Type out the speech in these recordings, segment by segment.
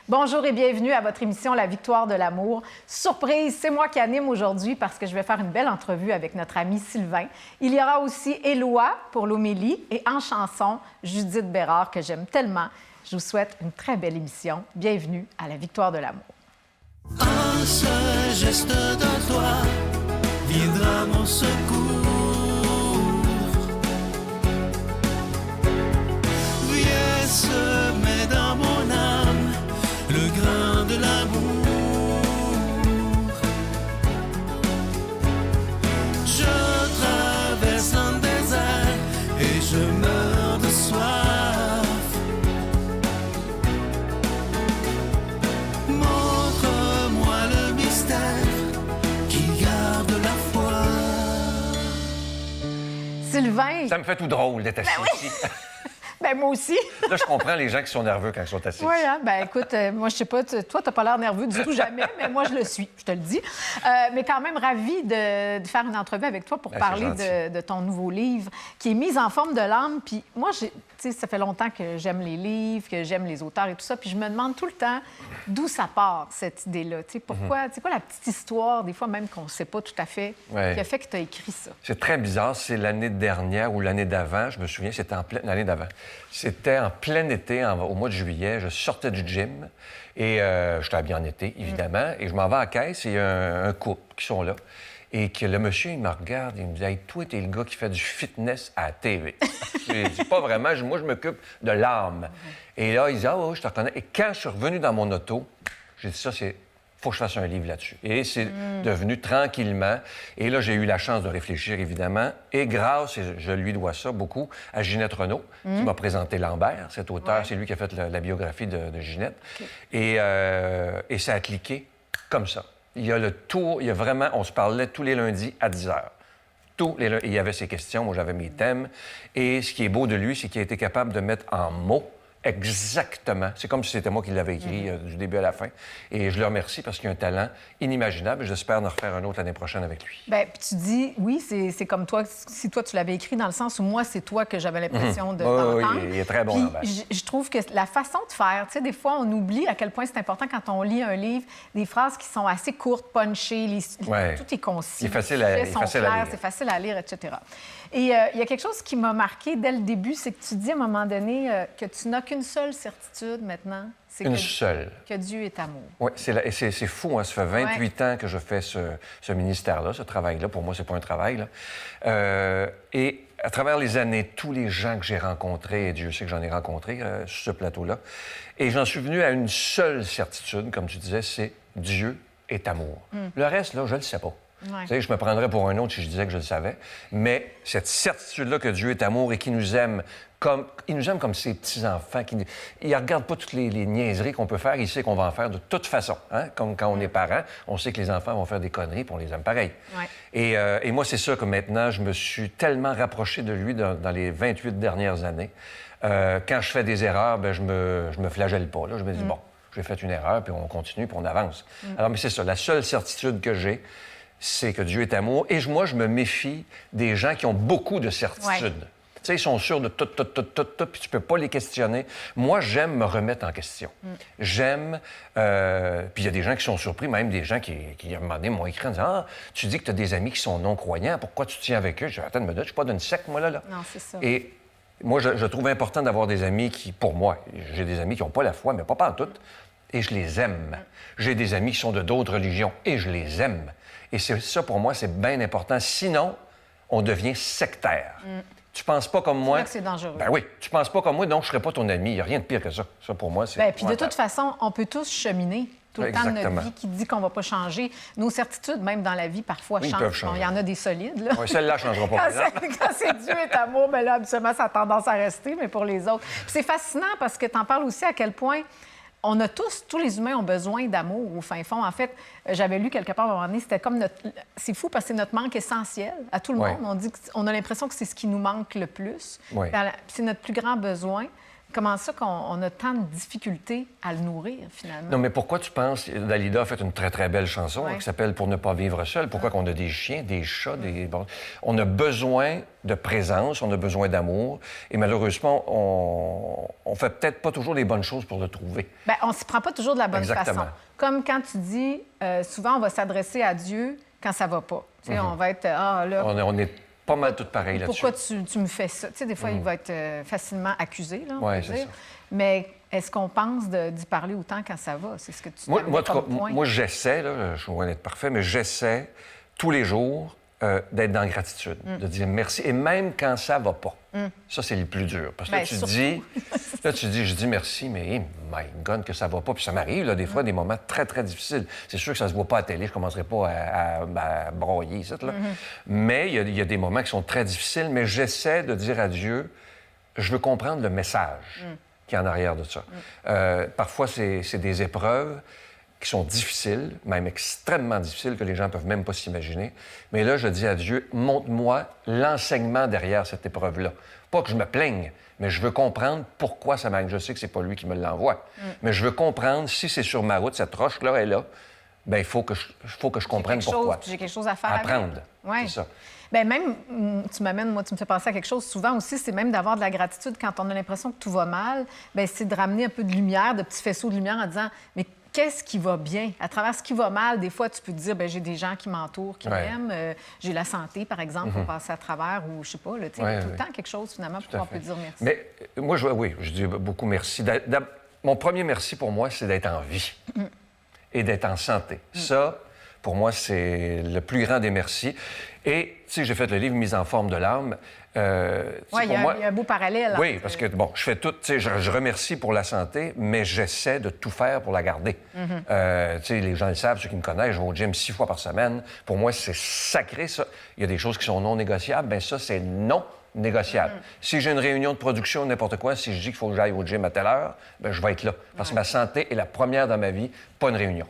Bonjour et bienvenue à votre émission La Victoire de l'amour. Surprise, c'est moi qui anime aujourd'hui parce que je vais faire une belle entrevue avec notre ami Sylvain. Il y aura aussi Éloi pour l'homélie et en chanson, Judith Bérard que j'aime tellement. Je vous souhaite une très belle émission. Bienvenue à La Victoire de l'amour. Un seul geste de toi viendra mon secours. Viens semer dans mon âme le grain de l'amour. Je traverse un désert et je meurs de soif. Montre-moi le mystère qui garde la foi. Sylvain, Ça me fait tout drôle d'être assis ici. ben moi aussi. Là, je comprends les gens qui sont nerveux quand ils sont assis. Oui, hein? Ben écoute, moi, je sais pas, toi, t'as pas l'air nerveux du tout, jamais, mais moi, je le suis, je te le dis. Mais quand même, ravie de faire une entrevue avec toi pour Ben, parler c'est de ton nouveau livre qui est Mise en forme de l'âme. Puis moi, tu sais, ça fait longtemps que j'aime les livres, que j'aime les auteurs et tout ça. Puis je me demande tout le temps d'où ça part, cette idée-là. Tu sais, pourquoi, c'est quoi la petite histoire, des fois même qu'on ne sait pas tout à fait, Ouais. qui a fait que tu as écrit ça? C'est très bizarre. C'est l'année dernière ou l'année d'avant. Je me souviens, c'était l'année d'avant. C'était en plein été, au mois de juillet. Je sortais du gym et j'étais habillé en été, évidemment. Et je m'en vais à la caisse et il y a un couple qui sont là. Et que le monsieur, il me regarde et il me dit « Hey, toi, t'es le gars qui fait du fitness à la TV. » J'ai dit « Pas vraiment. Moi, je m'occupe de l'âme. » Et là, il dit « Ah oui, je te reconnais. » Et quand je suis revenu dans mon auto, j'ai dit « Ça, c'est... faut que je fasse un livre là-dessus. » Et c'est devenu tranquillement. Et là, j'ai eu la chance de réfléchir, évidemment. Et grâce, et je lui dois ça beaucoup, à Ginette Renault, qui m'a présenté Lambert, cet auteur. Ouais. C'est lui qui a fait la biographie de Ginette. Et ça a cliqué comme ça. Il y a le tour, il y a vraiment... On se parlait tous les lundis à 10 h. Tous les lundis. Il y avait ses questions, moi, j'avais mes thèmes. Et ce qui est beau de lui, c'est qu'il a été capable de mettre en mots exactement. C'est comme si c'était moi qui l'avais écrit du début à la fin. Et je le remercie parce qu'il a un talent inimaginable. J'espère en refaire un autre l'année prochaine avec lui. Bien, puis tu dis, oui, c'est comme toi, si toi, tu l'avais écrit dans le sens où moi, c'est toi que j'avais l'impression de Oui, t'entendre. il est très bon, Puis Lambert. je trouve que la façon de faire, tu sais, des fois, on oublie à quel point c'est important quand on lit un livre, des phrases qui sont assez courtes, punchées, Ouais. tout est concis. Il est facile les à- faits il est sont facile à clairs, lire. c'est facile à lire, etc. Et il y a quelque chose qui m'a marqué dès le début, c'est que tu dis à un moment donné que tu n'as qu'une seule certitude maintenant, c'est Une que, seule. que Dieu est amour. Oui, c'est fou, hein? Ça fait 28 ans que je fais ce ministère-là, ce travail-là. Pour moi, c'est pas un travail, là. Et à travers les années, tous les gens que j'ai rencontrés, et Dieu sait que j'en ai rencontrés sur ce plateau-là, et j'en suis venu à une seule certitude, comme tu disais, c'est Dieu est amour. Le reste, là, je le sais pas. Ouais. Tu sais, je me prendrais pour un autre si je disais que je le savais. Mais cette certitude-là que Dieu est amour et qu'il nous aime comme ses petits-enfants. Il ne regarde pas toutes les niaiseries qu'on peut faire. Il sait qu'on va en faire de toute façon. Hein? Comme quand on est parent, on sait que les enfants vont faire des conneries puis on les aime pareil. Ouais. Et moi, c'est ça que maintenant, je me suis tellement rapproché de lui dans les 28 dernières années. Quand je fais des erreurs, ben, je me flagelle pas. Là. Je me dis, bon, j'ai fait une erreur, puis on continue, puis on avance. Alors, mais c'est ça. La seule certitude que j'ai, c'est que Dieu est amour. Et moi, je me méfie des gens qui ont beaucoup de certitudes. Ouais. Tu sais, ils sont sûrs de tout, puis tu peux pas les questionner. Moi, j'aime me remettre en question. J'aime... puis il y a des gens qui sont surpris, même des gens qui à un moment donné, m'ont écrit en disant « Ah, tu dis que tu as des amis qui sont non-croyants, pourquoi tu tiens avec eux? » Je dis « Attends une minute, je suis pas d'une secte, moi, là. » Non, c'est ça. Et moi, je trouve important d'avoir des amis qui, pour moi, j'ai des amis qui n'ont pas la foi, mais pas pantoute, et je les aime. J'ai des amis qui sont de d'autres religions, et je les aime. Et c'est ça, pour moi, c'est bien important. Sinon, on devient sectaire. Tu penses pas comme moi... là que c'est dangereux. Ben oui, tu penses pas comme moi, donc je serais pas ton ami. Il n'y a rien de pire que ça. Ça, pour moi, c'est... Bien, puis de toute épouvantable. façon, on peut tous cheminer tout le temps de notre Exactement. vie qui dit qu'on ne va pas changer. Nos certitudes, même dans la vie, parfois, Oui, ils changent. peuvent changer. Bon, il y en a des solides, là. Oui, celle-là ne changera pas. Quand par exemple. quand c'est Dieu est amour, bien là, absolument, ça a tendance à rester, mais pour les autres. Puis c'est fascinant parce que tu en parles aussi à quel point on a tous les humains ont besoin d'amour au fin fond. En fait, j'avais lu quelque part à un moment donné, c'était comme notre... C'est fou parce que c'est notre manque essentiel à tout le Ouais. monde. On dit qu'on a l'impression que c'est ce qui nous manque le plus. Ouais. C'est notre plus grand besoin. comment ça qu'on a tant de difficultés à le nourrir, finalement? Non, mais pourquoi tu penses... Dalida a fait une très, très belle chanson Ouais. qui s'appelle « Pour ne pas vivre seul ». Pourquoi qu'on a des chiens, des chats, des... Bon, on a besoin de présence, on a besoin d'amour. Et malheureusement, on fait peut-être pas toujours les bonnes choses pour le trouver. Bien, on ne s'y prend pas toujours de la bonne Exactement. façon. Comme quand tu dis, souvent, on va s'adresser à Dieu quand ça va pas. Tu sais, on va être, là... On est pas mal toutes pareilles là-dessus. Pourquoi tu me fais ça? Tu sais, des fois, il va être facilement accusé, là, on Ouais, peut c'est dire. ça. Mais est-ce qu'on pense d'y parler autant quand ça va? C'est ce que tu Moi, terminais en tout comme cas, point. moi, j'essaie, là, je suis loin d'être parfait, mais j'essaie tous les jours d'être dans la gratitude, de dire merci. Et même quand ça va pas. Ça, c'est le plus dur. Parce que Bien, je dis merci, mais hey, my God, que ça va pas. Puis ça m'arrive, là, des fois, des moments très, très difficiles. C'est sûr que ça se voit pas à la télé, je commencerai pas à broyer, ça, là. Mais il y a des moments qui sont très difficiles, mais j'essaie de dire à Dieu, je veux comprendre le message qui est en arrière de ça. Parfois, c'est des épreuves qui sont difficiles, même extrêmement difficiles, que les gens ne peuvent même pas s'imaginer. Mais là, je dis à Dieu, montre-moi l'enseignement derrière cette épreuve-là. Pas que je me plaigne, mais je veux comprendre pourquoi ça m'arrive. Je sais que c'est pas lui qui me l'envoie, mais je veux comprendre si c'est sur ma route, cette roche-là est là, bien, il faut que je comprenne pourquoi. J'ai quelque chose à faire Apprendre, Oui. c'est ça. Bien, même, tu me fais penser à quelque chose. Souvent aussi, c'est même d'avoir de la gratitude quand on a l'impression que tout va mal. Bien, c'est de ramener un peu de lumière, de petits faisceaux de lumière en disant, mais qu'est-ce qui va bien? À travers ce qui va mal, des fois, tu peux te dire, bien, j'ai des gens qui m'entourent, qui m'aiment. J'ai la santé, par exemple, pour passer à travers, ou je sais pas, là, tu sais, tout le temps quelque chose, finalement, pour qu'on peut dire merci. Mais moi, je dis beaucoup merci. Mon premier merci pour moi, c'est d'être en vie et d'être en santé. Ça, pour moi, c'est le plus grand des merci. Et, tu sais, j'ai fait le livre « Mise en forme de l'âme ». Oui, il y a un beau parallèle. Oui, parce que, bon, je fais tout, tu sais, je remercie pour la santé, mais j'essaie de tout faire pour la garder. Tu sais, les gens le savent, ceux qui me connaissent, je vais au gym 6 fois par semaine. Pour moi, c'est sacré, ça. Il y a des choses qui sont non négociables, bien ça, c'est non négociable. Si j'ai une réunion de production, n'importe quoi, si je dis qu'il faut que j'aille au gym à telle heure, bien, je vais être là. Parce que ma santé est la première dans ma vie, pas une réunion.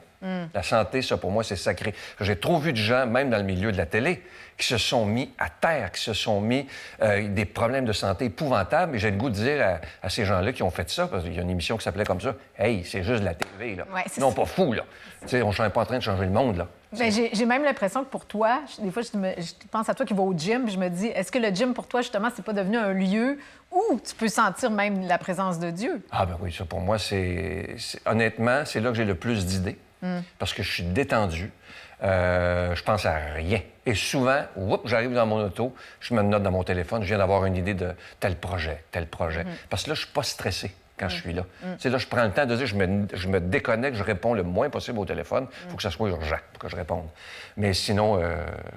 La santé, ça, pour moi, c'est sacré. J'ai trop vu de gens, même dans le milieu de la télé, qui se sont mis à terre, qui se sont mis des problèmes de santé épouvantables. Et j'ai le goût de dire à ces gens-là qui ont fait ça, parce qu'il y a une émission qui s'appelait comme ça, « Hey, c'est juste de la TV, là. Ouais, c'est non, ça. pas fou, là. Tu sais, on n'est pas en train de changer le monde, là. Bien, j'ai même l'impression que pour toi, des fois, je pense à toi qui vas au gym, puis je me dis, est-ce que le gym, pour toi, justement, c'est pas devenu un lieu où tu peux sentir même la présence de Dieu? Ah ben oui, ça, pour moi, honnêtement, c'est là que j'ai le plus d'idées, parce que je suis détendu. Je pense à rien. Et souvent, j'arrive dans mon auto, je me note dans mon téléphone, je viens d'avoir une idée de tel projet. Parce que là, je suis pas stressé quand je suis là. Tu sais, là, je prends le temps de dire, je me déconnecte, je réponds le moins possible au téléphone. Il faut que ça soit urgent pour que je réponde. Mais sinon,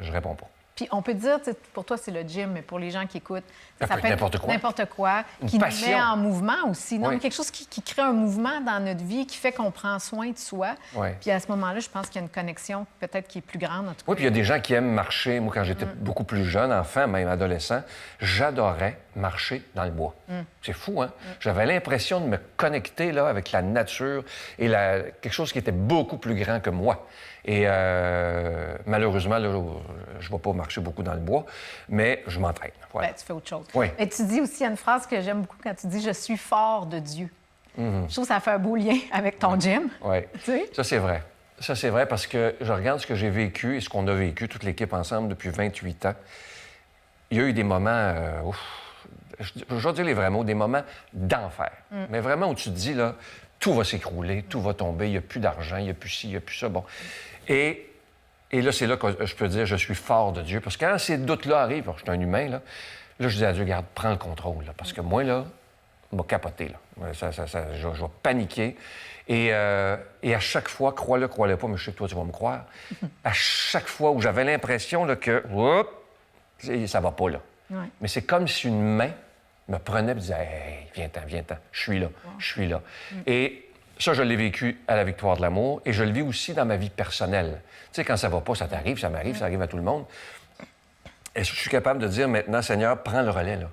je réponds pas. Puis on peut dire, tu sais, pour toi, c'est le gym, mais pour les gens qui écoutent, Ça peut être n'importe quoi. N'importe quoi, Une qui nous passion. met en mouvement aussi. Non, Oui. mais quelque chose qui crée un mouvement dans notre vie, qui fait qu'on prend soin de soi. Oui. Puis à ce moment-là, je pense qu'il y a une connexion peut-être qui est plus grande, en tout cas. Oui, puis il y a des gens qui aiment marcher. Moi, quand j'étais beaucoup plus jeune, enfant, même adolescent, j'adorais marcher dans le bois. C'est fou, hein? J'avais l'impression de me connecter là, avec la nature et quelque chose qui était beaucoup plus grand que moi. Et malheureusement, là, je ne vais pas marcher beaucoup dans le bois, mais je m'entraîne. Voilà. Ben, tu fais autre chose. Oui. Et tu dis aussi, il y a une phrase que j'aime beaucoup quand tu dis « Je suis fort de Dieu ». Je trouve que ça fait un beau lien avec ton gym. Oui. Tu sais? Ça, c'est vrai. Ça, c'est vrai parce que je regarde ce que j'ai vécu et ce qu'on a vécu, toute l'équipe ensemble, depuis 28 ans. Il y a eu des moments, je vais dire les vrais mots, des moments d'enfer. Mais vraiment où tu te dis, là, tout va s'écrouler, tout va tomber, il n'y a plus d'argent, il n'y a plus ci, il n'y a plus ça. Bon. Et là, c'est là que je peux dire, je suis fort de Dieu. Parce que quand ces doutes-là arrivent, alors, je suis un humain, là, je dis à Dieu, regarde, prends le contrôle. Là, parce que moi, là, je vais capoter. Là. Je vais paniquer. Et à chaque fois, crois-le pas, mais je sais que toi, tu vas me croire. À chaque fois où j'avais l'impression là, que ça va pas, là. Ouais. Mais c'est comme si une main me prenait et disait, hey, viens-t'en, je suis là. Et ça, je l'ai vécu à la Victoire de l'amour et je le vis aussi dans ma vie personnelle. Tu sais, quand ça va pas, ça t'arrive, ça m'arrive, ça arrive à tout le monde. Et je suis capable de dire maintenant, Seigneur, prends le relais, là.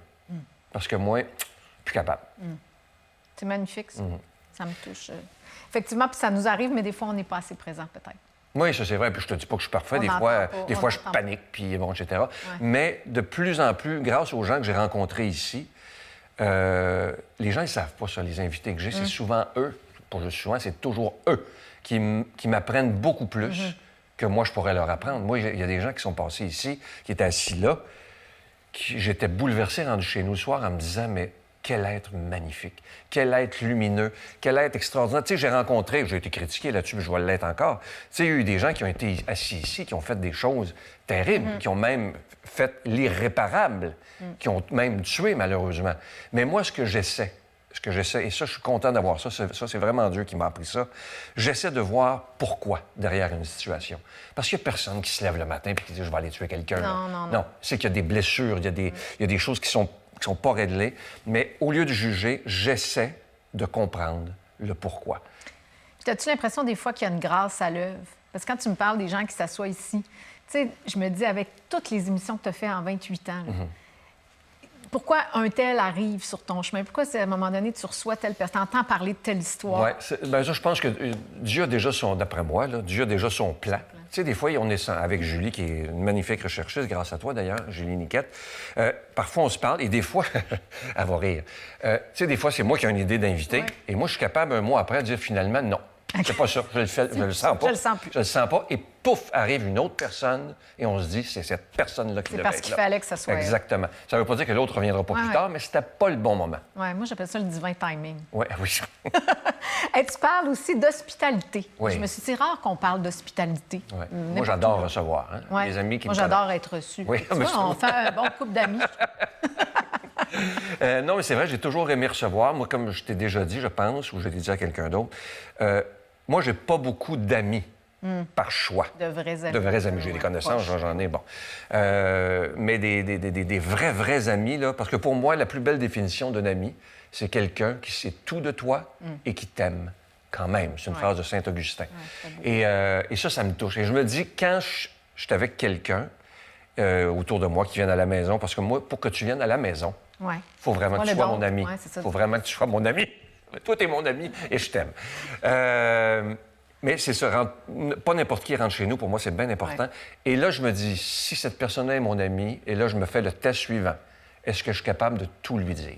Parce que moi, plus capable. C'est magnifique, ça. Ça me touche. Effectivement, puis ça nous arrive, mais des fois, on n'est pas assez présent, peut-être. Oui, ça c'est vrai. Puis je te dis pas que je suis parfait. On Des n'entend fois, pas, des on fois je n'entend panique, puis bon, etc. Mais de plus en plus, grâce aux gens que j'ai rencontrés ici, les gens, ils savent pas ça, les invités que j'ai. C'est souvent eux, pas juste souvent, c'est toujours eux qui m'apprennent beaucoup plus que moi, je pourrais leur apprendre. Moi, il y a des gens qui sont passés ici, qui étaient assis là, j'étais bouleversé rendu chez nous le soir en me disant, mais quel être magnifique, quel être lumineux, quel être extraordinaire. Tu sais, j'ai été critiqué là-dessus, mais je vais l'être encore. Tu sais, il y a eu des gens qui ont été assis ici, qui ont fait des choses terribles, qui ont même fait l'irréparable, qui ont même tué, malheureusement. Mais moi, ce que j'essaie, et ça, je suis content d'avoir ça, c'est vraiment Dieu qui m'a appris ça, j'essaie de voir pourquoi derrière une situation. Parce qu'il n'y a personne qui se lève le matin et qui dit « je vais aller tuer quelqu'un ». Non, c'est qu'il y a des blessures, il y a des choses qui sont pas réglées. Mais au lieu de juger, j'essaie de comprendre le pourquoi. As-tu l'impression des fois qu'il y a une grâce à l'œuvre? Parce que quand tu me parles des gens qui s'assoient ici, tu sais, je me dis, avec toutes les émissions que tu as faites en 28 ans, là, pourquoi un tel arrive sur ton chemin? Pourquoi, à un moment donné, tu reçois telle personne, t'entends parler de telle histoire? Oui, bien ça, je pense que Dieu a déjà d'après moi, là, Dieu a déjà son plan. Tu sais, des fois, on est avec Julie, qui est une magnifique recherchiste, grâce à toi d'ailleurs, Julie Niquette. Parfois, on se parle, et des fois, elle va rire. Tu sais, des fois, c'est moi qui ai une idée d'inviter, et moi, je suis capable, un mois après, de dire finalement, non. C'est pas ça, je le sens pas. Je le sens plus. Je le sens pas, et pouf, arrive une autre personne, et on se dit, c'est cette personne-là qui devait être là. C'est parce qu'il fallait que ça soit... Exactement. Ça veut pas dire que l'autre reviendra pas plus tard, mais c'était pas le bon moment. Oui, moi, j'appelle ça le divin timing. Oui, oui. Et tu parles aussi d'hospitalité. Oui. Je me suis dit, c'est rare qu'on parle d'hospitalité. Ouais. Moi, j'adore recevoir. Hein? Ouais. Les amis qui moi, me j'adore être reçu. Oui, Tu vois, on fait un bon couple d'amis. Non, mais c'est vrai, j'ai toujours aimé recevoir. Moi, comme je t'ai déjà dit, je pense, ou je l'ai dit à quelqu'un d'autre, moi, j'ai pas beaucoup d'amis par choix. De vrais amis. De vrais amis. J'ai des connaissances, j'en ai, bon. Mais des vrais amis, là, parce que pour moi, la plus belle définition d'un ami, c'est quelqu'un qui sait tout de toi et qui t'aime quand même. C'est une phrase de Saint-Augustin. Et ça me touche. Et je me dis, quand je suis avec quelqu'un autour de moi qui vient à la maison, parce que moi, pour que tu viennes à la maison, il faut vraiment que tu sois mon ami. Il faut vraiment que tu sois mon ami. Toi, t'es mon ami et je t'aime. Mais c'est ça, pas n'importe qui rentre chez nous, pour moi, c'est bien important. Ouais. Et là, je me dis, si cette personne-là est mon ami, et là, je me fais le test suivant, est-ce que je suis capable de tout lui dire?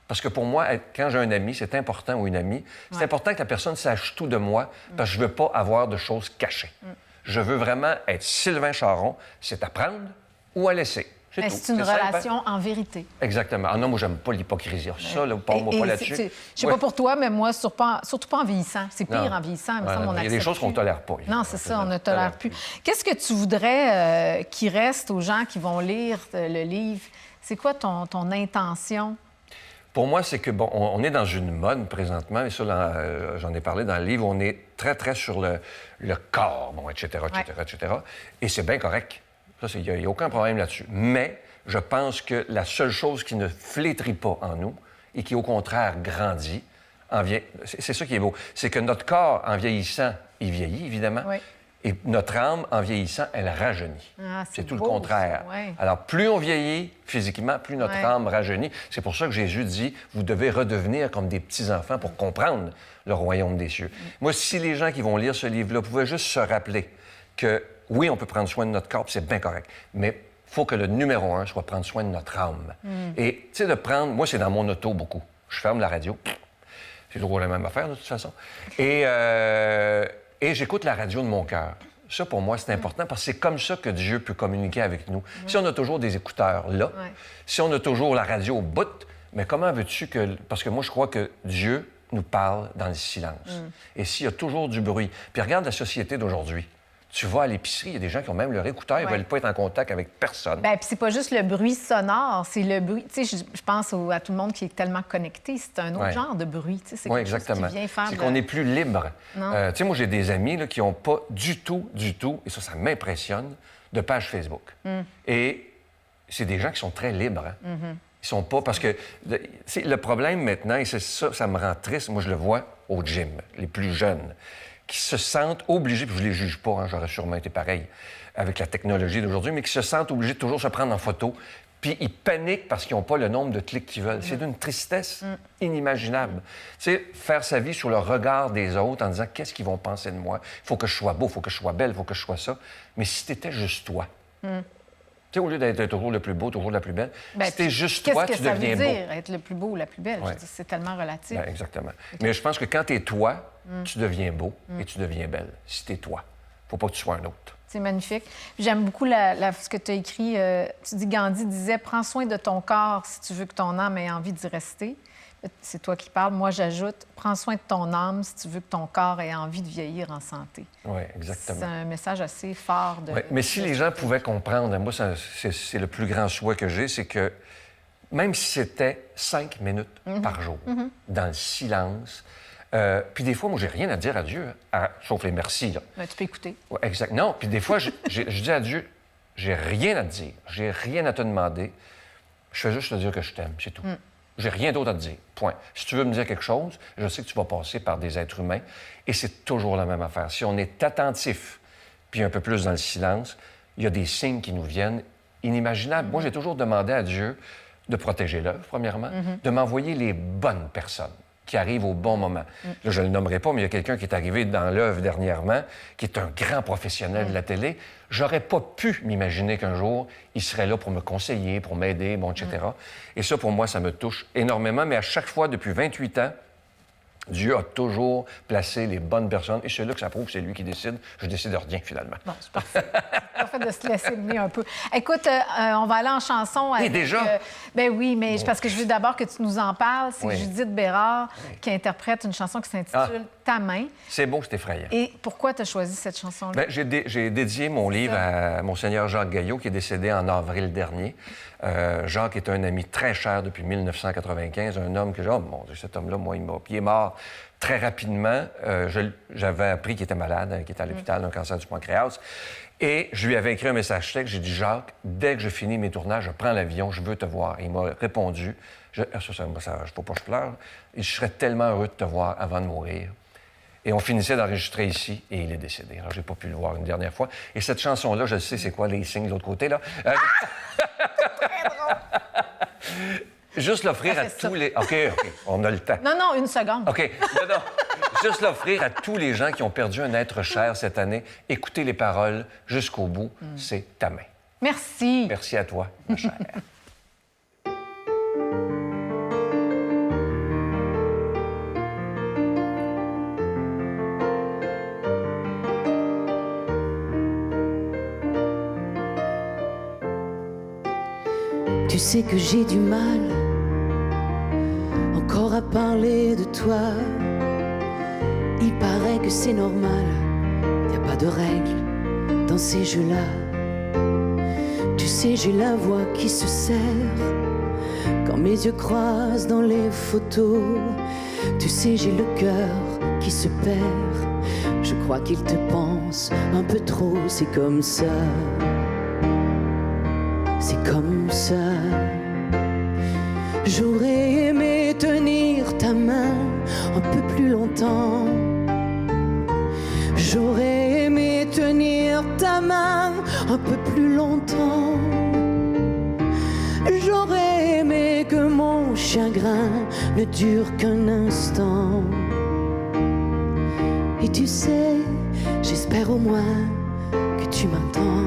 Parce que pour moi, quand j'ai un ami, c'est important, ou une amie, c'est important que la personne sache tout de moi, parce que je veux pas avoir de choses cachées. Je veux vraiment être Sylvain Charon, c'est à prendre ou à laisser. C'est une relation en vérité. Exactement. Ah non, moi, j'aime pas l'hypocrisie. Ça, là, parle-moi pas là-dessus. Je sais pas pour toi, mais moi, surtout pas en vieillissant. C'est pire en vieillissant. Il y a des choses qu'on ne tolère pas. Non, c'est ça, on ne tolère plus. Qu'est-ce que tu voudrais qu'il reste aux gens qui vont lire le livre? C'est quoi ton intention? Pour moi, c'est que, bon, on est dans une mode présentement, et ça, j'en ai parlé dans le livre, on est très, très sur le corps, bon, etc. Et c'est bien correct. Il n'y a aucun problème là-dessus. Mais je pense que la seule chose qui ne flétrit pas en nous et qui, au contraire, grandit, c'est ça qui est beau. C'est que notre corps, en vieillissant, il vieillit, évidemment. Oui. Et notre âme, en vieillissant, elle rajeunit. C'est tout le contraire. Alors, plus on vieillit physiquement, plus notre âme rajeunit. C'est pour ça que Jésus dit, vous devez redevenir comme des petits-enfants pour comprendre le royaume des cieux. Moi, si les gens qui vont lire ce livre-là pouvaient juste se rappeler que oui, on peut prendre soin de notre corps, c'est bien correct. Mais il faut que le numéro 1 soit prendre soin de notre âme. Et, tu sais, moi, c'est dans mon auto beaucoup. Je ferme la radio. C'est toujours la même affaire, de toute façon. Et j'écoute la radio de mon cœur. Ça, pour moi, c'est important parce que c'est comme ça que Dieu peut communiquer avec nous. Si on a toujours des écouteurs là, si on a toujours la radio au bout, mais comment veux-tu que... Parce que moi, je crois que Dieu nous parle dans le silence. Et s'il y a toujours du bruit... Puis regarde la société d'aujourd'hui. Tu vas à l'épicerie, il y a des gens qui ont même leur écouteur, ils ne veulent pas être en contact avec personne. Bien, puis c'est pas juste le bruit sonore, c'est le bruit... Tu sais, je pense à tout le monde qui est tellement connecté, c'est un autre genre de bruit, tu sais, c'est quelque chose qui vient faire... C'est qu'on est plus libre. Tu sais, moi, j'ai des amis là, qui n'ont pas du tout, et ça m'impressionne, de page Facebook. Et c'est des gens qui sont très libres. Ils sont pas... Parce que le problème maintenant, et c'est ça me rend triste, moi, je le vois au gym, les plus jeunes, qui se sentent obligés, puis je ne les juge pas, j'aurais sûrement été pareil avec la technologie d'aujourd'hui, mais qui se sentent obligés de toujours se prendre en photo, puis ils paniquent parce qu'ils n'ont pas le nombre de clics qu'ils veulent. C'est d'une tristesse inimaginable. Tu sais, faire sa vie sur le regard des autres en disant « Qu'est-ce qu'ils vont penser de moi? Il faut que je sois beau, il faut que je sois belle, il faut que je sois ça. » Mais si tu étais juste toi, Tu sais, au lieu d'être toujours le plus beau, toujours la plus belle, Ben, si t'es puis, juste qu'est-ce toi, que tu ça deviens veut beau. dire, être le plus beau ou la plus belle? Je Ouais. veux dire, c'est tellement relatif. Ben, exactement. Mais je pense que quand t'es toi, tu deviens beau et tu deviens belle. Si t'es toi. Faut pas que tu sois un autre. C'est magnifique. Puis j'aime beaucoup ce que tu as écrit. Tu dis, Gandhi disait, prends soin de ton corps si tu veux que ton âme ait envie d'y rester. C'est toi qui parles. Moi, j'ajoute, prends soin de ton âme si tu veux que ton corps ait envie de vieillir en santé. Oui, exactement. C'est un message assez fort de... Ouais, mais si les gens pouvaient comprendre, moi, c'est le plus grand souhait que j'ai, c'est que même si c'était 5 minutes par jour, dans le silence, puis des fois, moi, j'ai rien à dire à Dieu, sauf les merci, là. Ben, tu peux écouter. Ouais, exact. Non, puis des fois, je dis à Dieu, j'ai rien à te dire, j'ai rien à te demander, je fais juste te dire que je t'aime, c'est tout. J'ai rien d'autre à te dire, point. Si tu veux me dire quelque chose, je sais que tu vas passer par des êtres humains, et c'est toujours la même affaire. Si on est attentif, puis un peu plus dans le silence, il y a des signes qui nous viennent inimaginables. Moi, j'ai toujours demandé à Dieu de protéger l'œuvre, premièrement, de m'envoyer les bonnes personnes qui arrivent au bon moment. Là, je ne le nommerai pas, mais il y a quelqu'un qui est arrivé dans l'œuvre dernièrement, qui est un grand professionnel de la télé. J'aurais pas pu m'imaginer qu'un jour, il serait là pour me conseiller, pour m'aider, bon, etc. Et ça, pour moi, ça me touche énormément. Mais à chaque fois, depuis 28 ans, Dieu a toujours placé les bonnes personnes. Et c'est là que ça prouve que c'est lui qui décide. Je décide de rien, finalement. Bon, c'est parfait. C'est parfait de se laisser mener un peu. Écoute, on va aller en chanson. Avec, déjà? Ben oui, mais parce que je veux d'abord que tu nous en parles. C'est Oui. Judith Bérard qui interprète une chanson qui s'intitule Ta main. C'est beau, c'est effrayant. Et pourquoi tu as choisi cette chanson-là? Bien, j'ai dédié mon livre à Monseigneur Jacques Gaillot, qui est décédé en avril dernier. Jacques est un ami très cher depuis 1995, un homme que, oh mon Dieu, cet homme-là, moi, il est mort très rapidement. J'avais appris qu'il était malade, qu'il était à l'hôpital d'un cancer du pancréas. Et je lui avais écrit un message texte. J'ai dit, Jacques, dès que je finis mes tournages, je prends l'avion, je veux te voir. Et il m'a répondu, il faut pas que je pleure. Et je serais tellement heureux de te voir avant de mourir. Et on finissait d'enregistrer ici, et il est décédé. Alors, j'ai pas pu le voir une dernière fois. Et cette chanson-là, je sais c'est quoi les signes de l'autre côté, là. Juste l'offrir à tous les... OK, on a le temps. Non, une seconde. OK, non. Juste l'offrir à tous les gens qui ont perdu un être cher cette année. Écoutez les paroles jusqu'au bout, c'est ta main. Merci. Merci à toi, ma chère. Tu sais que j'ai du mal encore à parler de toi. Il paraît que c'est normal, y a pas de règles dans ces jeux-là. Tu sais, j'ai la voix qui se serre quand mes yeux croisent dans les photos. Tu sais, j'ai le cœur qui se perd. Je crois qu'il te pense un peu trop, c'est comme ça. C'est comme ça. J'aurais aimé tenir ta main un peu plus longtemps. J'aurais aimé tenir ta main un peu plus longtemps. J'aurais aimé que mon chagrin ne dure qu'un instant. Et tu sais, j'espère au moins que tu m'entends.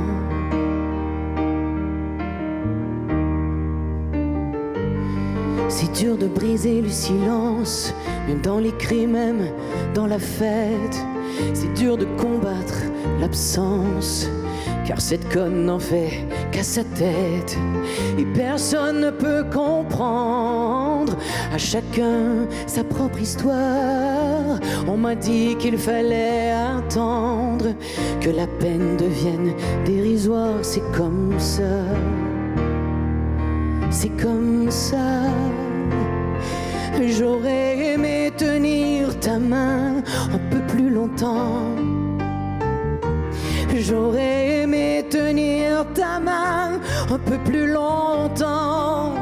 C'est dur de briser le silence, même dans les cris, même dans la fête. C'est dur de combattre l'absence, car cette conne n'en fait qu'à sa tête. Et personne ne peut comprendre, à chacun sa propre histoire. On m'a dit qu'il fallait attendre que la peine devienne dérisoire. C'est comme ça, c'est comme ça. J'aurais aimé tenir ta main un peu plus longtemps. J'aurais aimé tenir ta main un peu plus longtemps.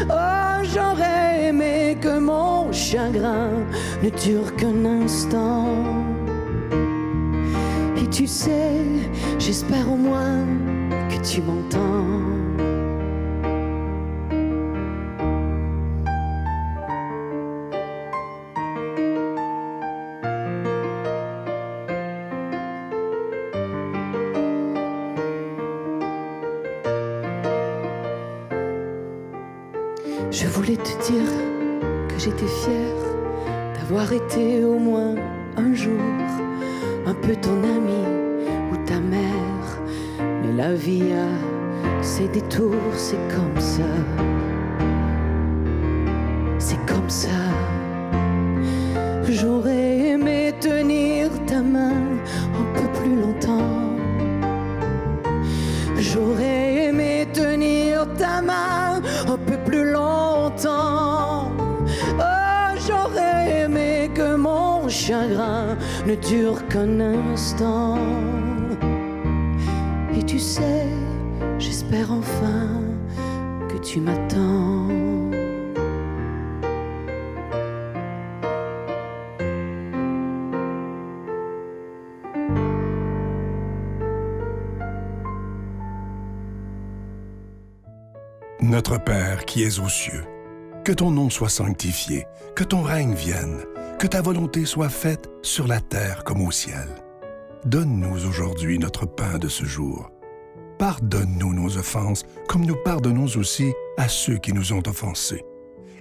Oh, j'aurais aimé que mon chagrin ne dure qu'un instant. Et tu sais, j'espère au moins que tu m'entends. Je voulais te dire que j'étais fière d'avoir été au moins un jour un peu ton ami ou ta mère. Mais la vie a ses détours, c'est comme ça. C'est comme ça. J'aurais aimé tenir ta main un peu plus longtemps. J'aurais aimé tenir ta main un peu plus longtemps. Oh, j'aurais aimé que mon chagrin ne dure qu'un instant. Et tu sais, j'espère enfin que tu m'attends. Notre Père qui es aux cieux, que ton nom soit sanctifié, que ton règne vienne, que ta volonté soit faite sur la terre comme au ciel. Donne-nous aujourd'hui notre pain de ce jour. Pardonne-nous nos offenses, comme nous pardonnons aussi à ceux qui nous ont offensés.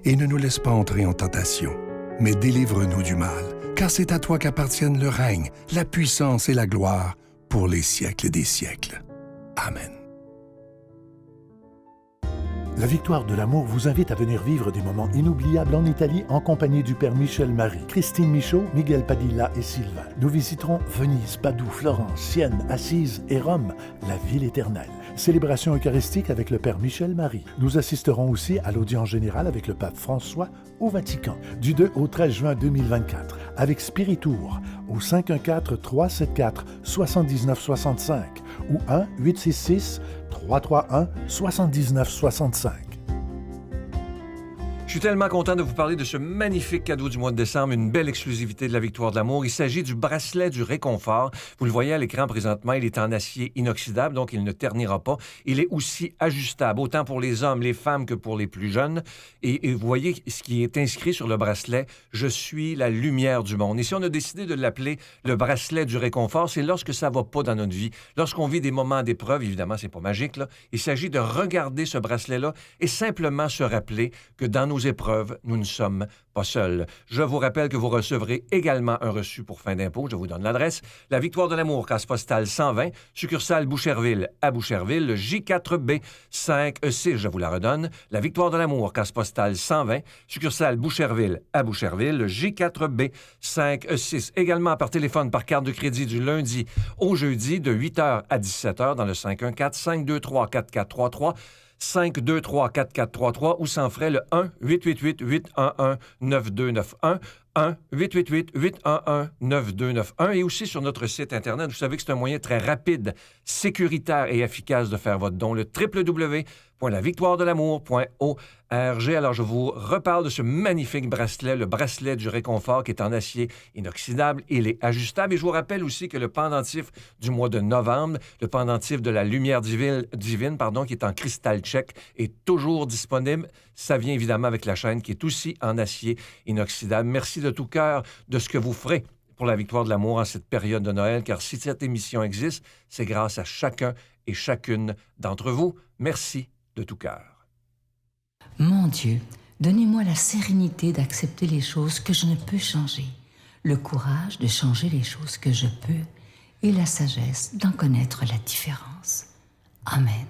Et ne nous laisse pas entrer en tentation, mais délivre-nous du mal, car c'est à toi qu'appartiennent le règne, la puissance et la gloire pour les siècles des siècles. Amen. La Victoire de l'amour vous invite à venir vivre des moments inoubliables en Italie en compagnie du Père Michel Marie, Christine Michaud, Miguel Padilla et Sylvain. Nous visiterons Venise, Padoue, Florence, Sienne, Assise et Rome, la ville éternelle. Célébration eucharistique avec le Père Michel Marie. Nous assisterons aussi à l'audience générale avec le pape François au Vatican, du 2 au 13 juin 2024, avec Spiritour au 514-374-7965 ou 1-866-331-7965. Je suis tellement content de vous parler de ce magnifique cadeau du mois de décembre, une belle exclusivité de la Victoire de l'amour. Il s'agit du bracelet du réconfort. Vous le voyez à l'écran présentement, il est en acier inoxydable, donc il ne ternira pas. Il est aussi ajustable, autant pour les hommes, les femmes que pour les plus jeunes. Et vous voyez ce qui est inscrit sur le bracelet, « Je suis la lumière du monde ». Et si on a décidé de l'appeler le bracelet du réconfort, c'est lorsque ça ne va pas dans notre vie, lorsqu'on vit des moments d'épreuve, évidemment, c'est pas magique, là. Il s'agit de regarder ce bracelet-là et simplement se rappeler que dans nos épreuves, nous ne sommes pas seuls. Je vous rappelle que vous recevrez également un reçu pour fin d'impôt. Je vous donne l'adresse. La Victoire de l'amour, case postale 120, succursale Boucherville à Boucherville, le J4B 5E6. Je vous la redonne. La Victoire de l'amour, case postale 120, succursale Boucherville à Boucherville, le J4B 5E6. Également par téléphone, par carte de crédit du lundi au jeudi de 8h à 17h dans le 514-523-4433. 523-4433 ou sans frais le 1-888-811-9291. 1-888-811-9291 et aussi sur notre site Internet. Vous savez que c'est un moyen très rapide, sécuritaire et efficace de faire votre don, le www.lavictoiredelamour.org. Alors, je vous reparle de ce magnifique bracelet, le bracelet du réconfort qui est en acier inoxydable. Il est ajustable. Et je vous rappelle aussi que le pendentif du mois de novembre, le pendentif de la lumière divine, qui est en cristal tchèque, est toujours disponible. Ça vient évidemment avec la chaîne qui est aussi en acier inoxydable. Merci de tout cœur de ce que vous ferez pour la Victoire de l'amour en cette période de Noël, car si cette émission existe, c'est grâce à chacun et chacune d'entre vous. Merci de tout cœur. Mon Dieu, donnez-moi la sérénité d'accepter les choses que je ne peux changer, le courage de changer les choses que je peux et la sagesse d'en connaître la différence. Amen.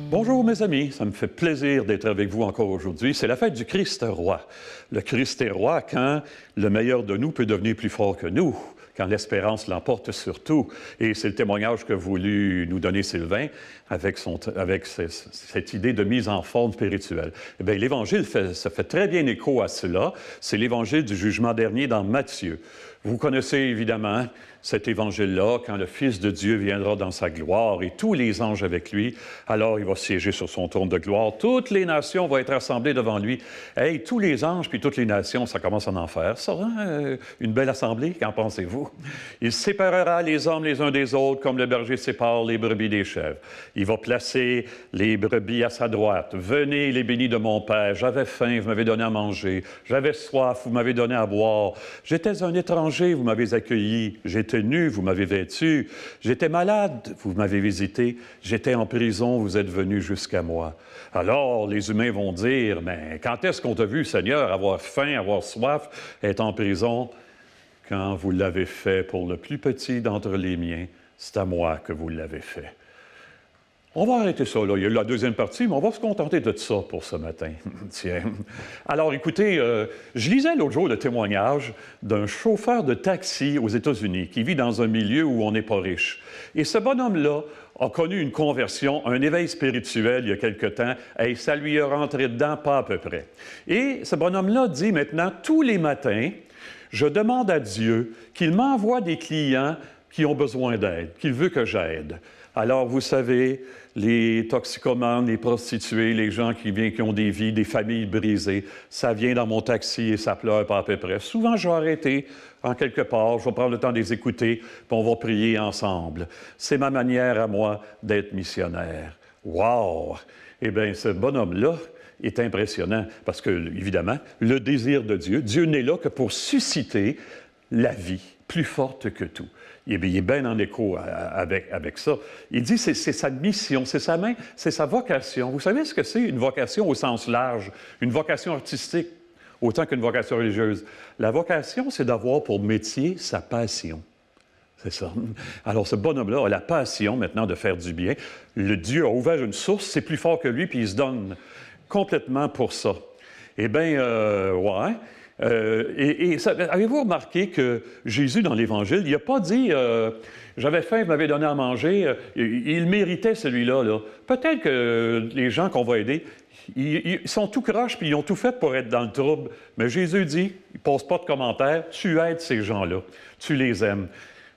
Bonjour mes amis, ça me fait plaisir d'être avec vous encore aujourd'hui. C'est la fête du Christ roi. Le Christ est roi quand le meilleur de nous peut devenir plus fort que nous, quand l'espérance l'emporte sur tout. Et c'est le témoignage qu'a voulu nous donner Sylvain avec cette idée de mise en forme spirituelle. Eh bien, l'Évangile ça fait très bien écho à cela. C'est l'Évangile du jugement dernier dans Matthieu. Vous connaissez évidemment cet évangile-là, quand le Fils de Dieu viendra dans sa gloire et tous les anges avec lui, alors il va siéger sur son trône de gloire. Toutes les nations vont être assemblées devant lui. Hey, tous les anges puis toutes les nations, ça commence en enfer, ça, hein? Une belle assemblée, qu'en pensez-vous? Il séparera les hommes les uns des autres comme le berger sépare les brebis des chèvres. Il va placer les brebis à sa droite. Venez, les bénis de mon Père, j'avais faim, vous m'avez donné à manger. J'avais soif, vous m'avez donné à boire. J'étais un étranger, mangé, vous m'avez accueilli. J'étais nu, vous m'avez vêtu. J'étais malade, vous m'avez visité. J'étais en prison, vous êtes venu jusqu'à moi. Alors, les humains vont dire, mais quand est-ce qu'on t'a vu, Seigneur, avoir faim, avoir soif, être en prison? Quand vous l'avez fait pour le plus petit d'entre les miens, c'est à moi que vous l'avez fait. On va arrêter ça, là. Il y a eu la deuxième partie, mais on va se contenter de ça pour ce matin. Tiens. Alors, écoutez, je lisais l'autre jour le témoignage d'un chauffeur de taxi aux États-Unis qui vit dans un milieu où on n'est pas riche. Et ce bonhomme-là a connu une conversion, un éveil spirituel il y a quelque temps, et ça lui est rentré dedans pas à peu près. Et ce bonhomme-là dit maintenant, tous les matins, je demande à Dieu qu'il m'envoie des clients qui ont besoin d'aide, qu'il veut que j'aide. Alors, vous savez, les toxicomanes, les prostituées, les gens qui ont des vies, des familles brisées, ça vient dans mon taxi et ça pleure pas à peu près. Souvent, je vais arrêter en quelque part, je vais prendre le temps de les écouter, puis on va prier ensemble. C'est ma manière à moi d'être missionnaire. Wow! Eh bien, ce bonhomme-là est impressionnant parce que, évidemment, le désir de Dieu, Dieu n'est là que pour susciter la vie plus forte que tout. Il est bien en écho avec ça. Il dit c'est sa mission, c'est sa vocation. Vous savez ce que c'est une vocation au sens large, une vocation artistique, autant qu'une vocation religieuse. La vocation, c'est d'avoir pour métier sa passion. C'est ça. Alors, ce bonhomme-là a la passion maintenant de faire du bien. Le Dieu a ouvert une source, c'est plus fort que lui, puis il se donne complètement pour ça. Eh bien, ouais. Avez-vous remarqué que Jésus, dans l'Évangile, il n'a pas dit j'avais faim, vous m'avez donné à manger. Il méritait celui-là. Là. Peut-être que les gens qu'on va aider, ils sont tout croches puis ils ont tout fait pour être dans le trouble. Mais Jésus dit il ne pose pas de commentaires, tu aides ces gens-là, tu les aimes.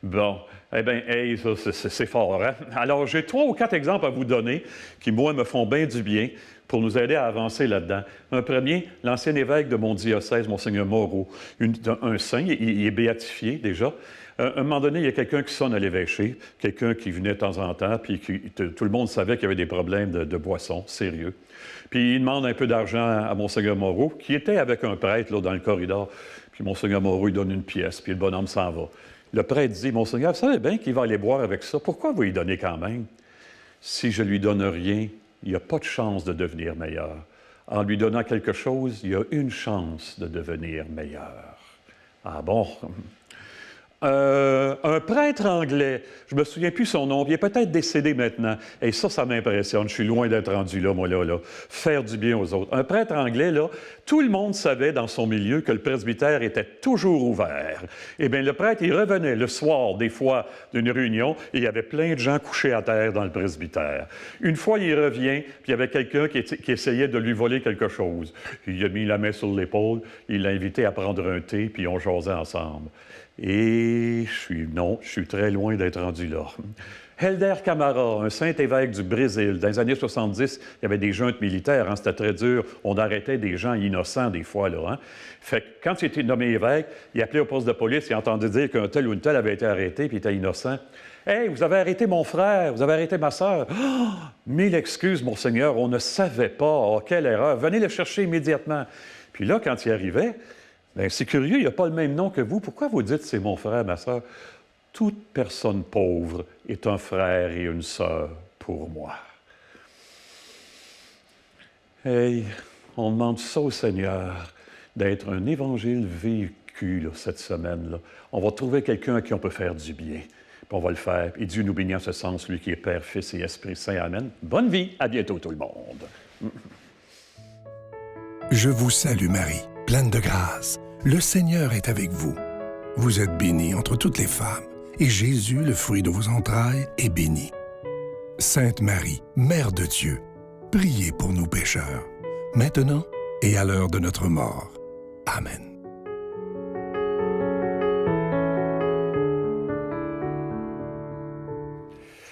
Bon. Eh bien, hey, ça, c'est fort, hein? Alors, j'ai 3 ou 4 exemples à vous donner qui, moi, me font bien du bien pour nous aider à avancer là-dedans. Un premier, l'ancien évêque de mon diocèse, Monseigneur Moreau, un saint, il est béatifié déjà. À un moment donné, il y a quelqu'un qui sonne à l'évêché, quelqu'un qui venait de temps en temps, puis tout le monde savait qu'il y avait des problèmes de boisson, sérieux. Puis il demande un peu d'argent à Monseigneur Moreau, qui était avec un prêtre là, dans le corridor. Puis Monseigneur Moreau, il donne une pièce, puis le bonhomme s'en va. Le prêtre dit, « Monseigneur, vous savez bien qu'il va aller boire avec ça. Pourquoi vous lui donnez quand même? Si je lui donne rien, il n'y a pas de chance de devenir meilleur. En lui donnant quelque chose, il y a une chance de devenir meilleur. » Ah bon? Un prêtre anglais, je me souviens plus son nom, il est peut-être décédé maintenant. Et ça m'impressionne. Je suis loin d'être rendu là, moi, là. Faire du bien aux autres. Un prêtre anglais, là, tout le monde savait dans son milieu que le presbytère était toujours ouvert. Eh bien, le prêtre, il revenait le soir, des fois, d'une réunion, et il y avait plein de gens couchés à terre dans le presbytère. Une fois, il revient, puis il y avait quelqu'un qui essayait de lui voler quelque chose. Il a mis la main sur l'épaule, il l'a invité à prendre un thé, puis on jasait ensemble. Et je suis très loin d'être rendu là. Helder Camara, un saint évêque du Brésil. Dans les années 70, il y avait des juntes militaires, hein, c'était très dur. On arrêtait des gens innocents des fois, là. Hein. Fait que quand il était nommé évêque, il appelait au poste de police, il entendait dire qu'un tel ou une telle avait été arrêté puis était innocent. « Hey, vous avez arrêté mon frère, vous avez arrêté ma sœur. Oh, 1000 excuses, Monseigneur, on ne savait pas. Oh, quelle erreur. Venez le chercher immédiatement. » Puis là, quand il arrivait, bien, c'est curieux, il n'a pas le même nom que vous. Pourquoi vous dites c'est mon frère, ma sœur? Toute personne pauvre est un frère et une sœur pour moi. Hey, on demande ça au Seigneur, d'être un évangile vécu là, cette semaine-là. On va trouver quelqu'un à qui on peut faire du bien. Puis on va le faire. Et Dieu nous bénit en ce sens, lui qui est Père, Fils et Esprit Saint. Amen. Bonne vie. À bientôt tout le monde. Je vous salue Marie, pleine de grâce. Le Seigneur est avec vous. Vous êtes bénie entre toutes les femmes, et Jésus, le fruit de vos entrailles, est béni. Sainte Marie, Mère de Dieu, priez pour nous pécheurs, maintenant et à l'heure de notre mort. Amen.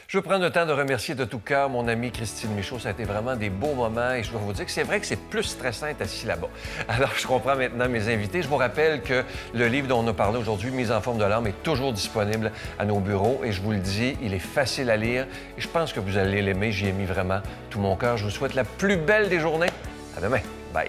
Je veux prendre le temps de remercier de tout cœur mon amie Christine Michaud. Ça a été vraiment des beaux moments et je dois vous dire que c'est vrai que c'est plus stressant d'être assis là-bas. Alors, je comprends maintenant mes invités. Je vous rappelle que le livre dont on a parlé aujourd'hui, Mise en forme de l'âme, est toujours disponible à nos bureaux et je vous le dis, il est facile à lire et je pense que vous allez l'aimer. J'y ai mis vraiment tout mon cœur. Je vous souhaite la plus belle des journées. À demain. Bye.